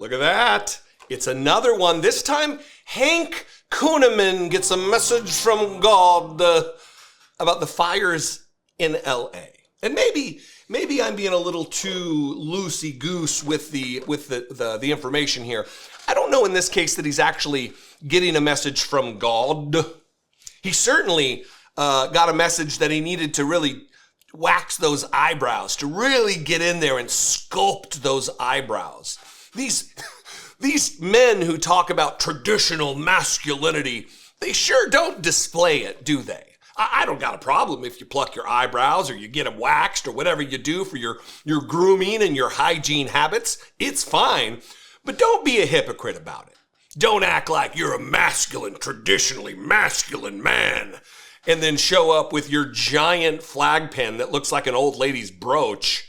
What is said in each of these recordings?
Look at that. It's another one. This time, Hank Kunneman gets a message from God about the fires in L.A. And maybe I'm being a little too loosey-goose with the information here. I don't know in this case that he's actually getting a message from God. He certainly got a message that he needed to really wax those eyebrows, to really get in there and sculpt those eyebrows. These men who talk about traditional masculinity, they sure don't display it, do they? I don't got a problem if you pluck your eyebrows or you get them waxed or whatever you do for your grooming and your hygiene habits. It's fine, but don't be a hypocrite about it. Don't act like you're a masculine, traditionally masculine man and then show up with your giant flag pin that looks like an old lady's brooch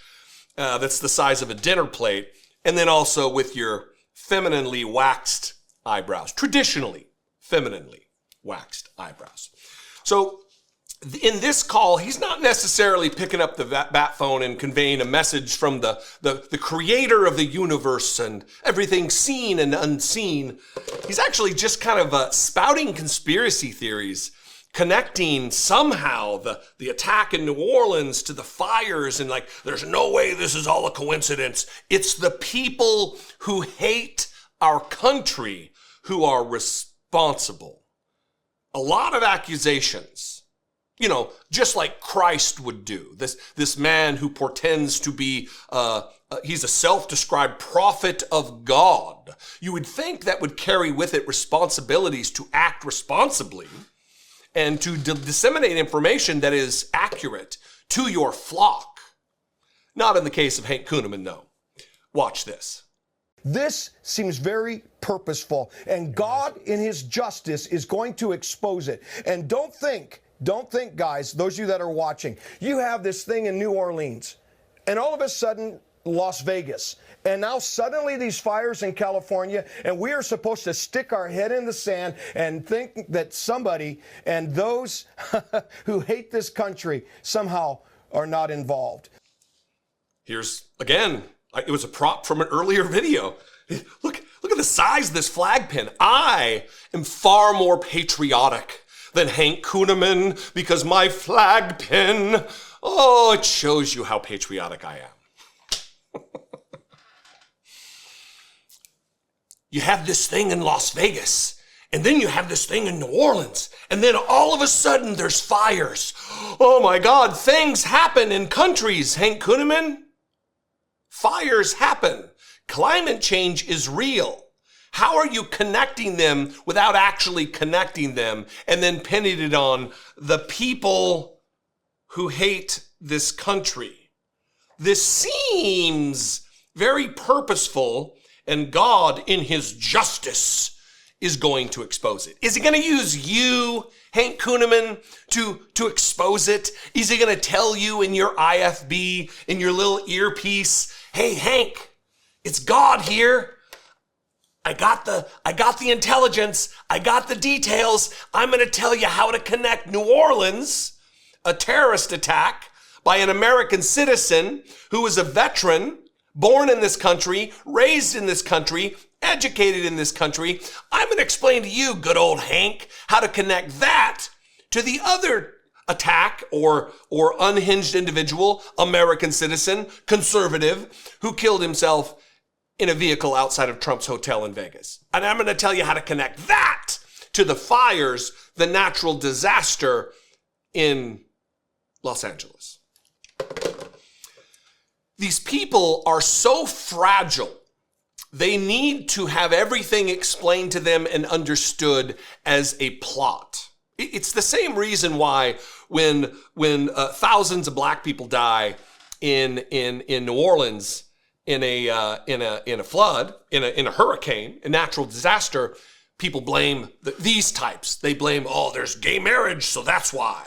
that's the size of a dinner plate, and then also with your femininely waxed eyebrows, traditionally femininely waxed eyebrows. So in this call, he's not necessarily picking up the bat phone and conveying a message from the creator of the universe and everything seen and unseen. He's actually just kind of spouting conspiracy theories, connecting somehow the attack in New Orleans to the fires, and like, there's no way this is all a coincidence. It's the people who hate our country who are responsible. A lot of accusations. Just like Christ would do. This man who portends to be, he's a self-described prophet of God. You would think that would carry with it responsibilities to act responsibly and to disseminate information that is accurate to your flock. Not in the case of Hank Kunneman, no. Watch this. This seems very purposeful, and God in his justice is going to expose it. And don't think, guys, those of you that are watching, you have this thing in New Orleans, and all of a sudden, Las Vegas, and now suddenly these fires in California, and we are supposed to stick our head in the sand and think that somebody and those who hate this country somehow are not involved. Here's, again, it was a prop from an earlier video. Look at the size of this flag pin. I am far more patriotic than Hank Kunneman because my flag pin, it shows you how patriotic I am. You have this thing in Las Vegas, and then you have this thing in New Orleans, and then all of a sudden there's fires. Oh my God, things happen in countries, Hank Kunneman. Fires happen. Climate change is real. How are you connecting them without actually connecting them and then pinning it on the people who hate this country? This seems very purposeful, and God, in his justice, is going to expose it. Is he going to use you, Hank Kunneman, to expose it? Is he going to tell you in your IFB, in your little earpiece, hey, Hank, it's God here. I got the intelligence. I got the details. I'm going to tell you how to connect New Orleans, a terrorist attack by an American citizen who is a veteran, born in this country, raised in this country, educated in this country. I'm going to explain to you, good old Hank, how to connect that to the other attack or unhinged individual, American citizen, conservative, who killed himself in a vehicle outside of Trump's hotel in Vegas. And I'm going to tell you how to connect that to the fires, the natural disaster in Los Angeles. These people are so fragile. They need to have everything explained to them and understood as a plot. It's the same reason why when thousands of black people die in New Orleans in a flood, in a hurricane, a natural disaster, people blame these types. They blame, there's gay marriage, so that's why.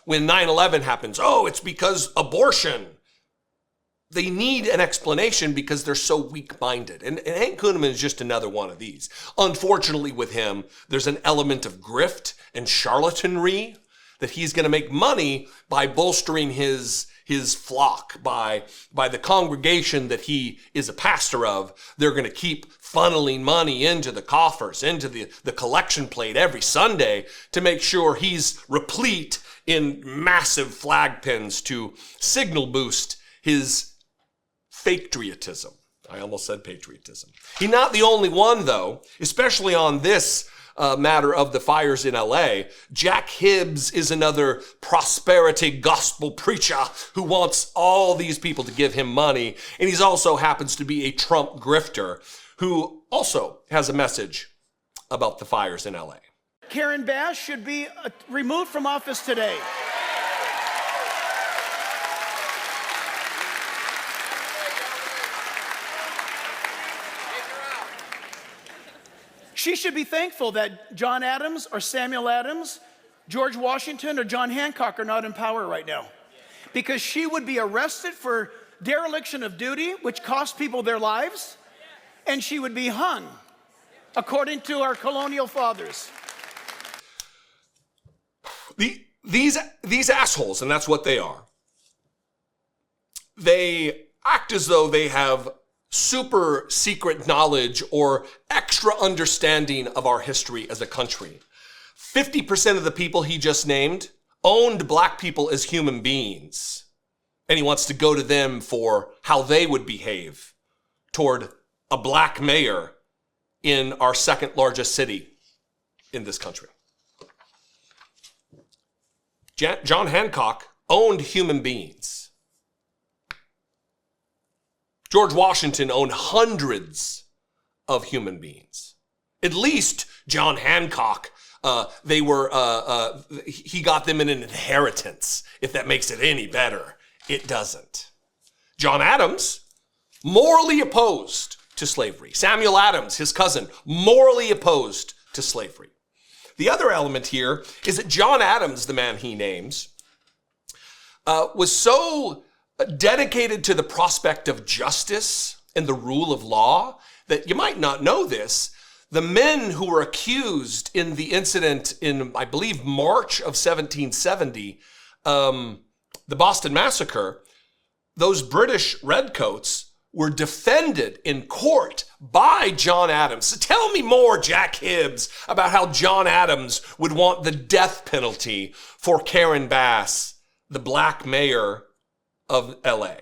When 9/11 happens, it's because abortion. They need an explanation because they're so weak-minded. And Hank Kunneman is just another one of these. Unfortunately with him, there's an element of grift and charlatanry that he's going to make money by bolstering his his flock, by the congregation that he is a pastor of. They're going to keep funneling money into the coffers, into the collection plate every Sunday to make sure he's replete in massive flag pins to signal boost his patriotism. I almost said patriotism. He's not the only one, though, especially on this matter of the fires in LA. Jack Hibbs is another prosperity gospel preacher who wants all these people to give him money. And he also happens to be a Trump grifter who also has a message about the fires in LA. Karen Bass should be removed from office today. She should be thankful that John Adams or Samuel Adams, George Washington or John Hancock are not in power right now. Because she would be arrested for dereliction of duty, which cost people their lives, and she would be hung, according to our colonial fathers. These assholes, and that's what they are, they act as though they have super secret knowledge or extra understanding of our history as a country. 50% of the people he just named owned black people as human beings. And he wants to go to them for how they would behave toward a black mayor in our second largest city in this country. John Hancock owned human beings. George Washington owned hundreds of human beings. At least John Hancock, he got them in an inheritance, if that makes it any better. It doesn't. John Adams, morally opposed to slavery. Samuel Adams, his cousin, morally opposed to slavery. The other element here is that John Adams, the man he names, was so dedicated to the prospect of justice and the rule of law that you might not know this. The men who were accused in the incident in, I believe, March of 1770, the Boston Massacre, those British redcoats were defended in court by John Adams. So tell me more, Jack Hibbs, about how John Adams would want the death penalty for Karen Bass, the black mayor of LA.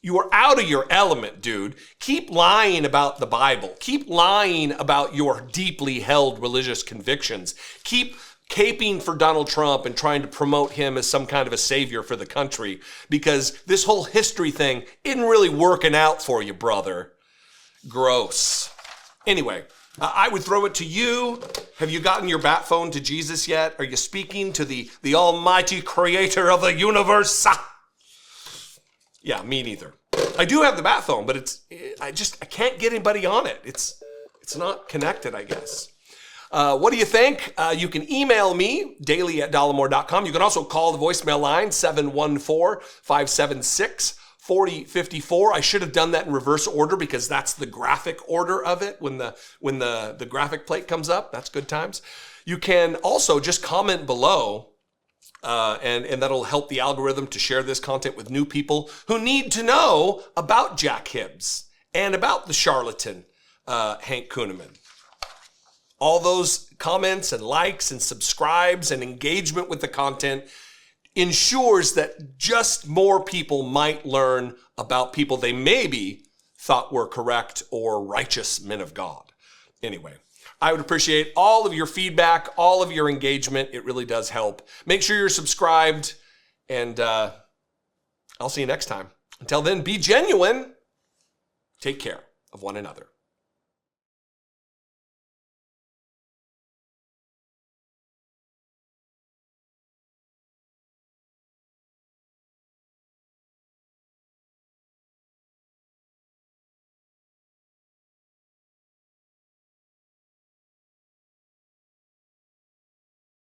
You are out of your element, dude. Keep lying about the Bible. Keep lying about your deeply held religious convictions. Keep caping for Donald Trump and trying to promote him as some kind of a savior for the country, because this whole history thing isn't really working out for you, brother. Gross. Anyway, I would throw it to you. Have you gotten your bat phone to Jesus yet? Are you speaking to the almighty creator of the universe? Yeah, me neither. I do have the bat phone, but I can't get anybody on it. It's not connected, I guess. What do you think? You can email me, daily@dollemore.com. You can also call the voicemail line, 714-576-4054. I should have done that in reverse order because that's the graphic order of it when the graphic plate comes up. That's good times. You can also just comment below, and that'll help the algorithm to share this content with new people who need to know about Jack Hibbs and about the charlatan, Hank Kunneman. All those comments and likes and subscribes and engagement with the content ensures that just more people might learn about people they maybe thought were correct or righteous men of God. Anyway, I would appreciate all of your feedback, all of your engagement. It really does help. Make sure you're subscribed, and I'll see you next time. Until then, be genuine. Take care of one another.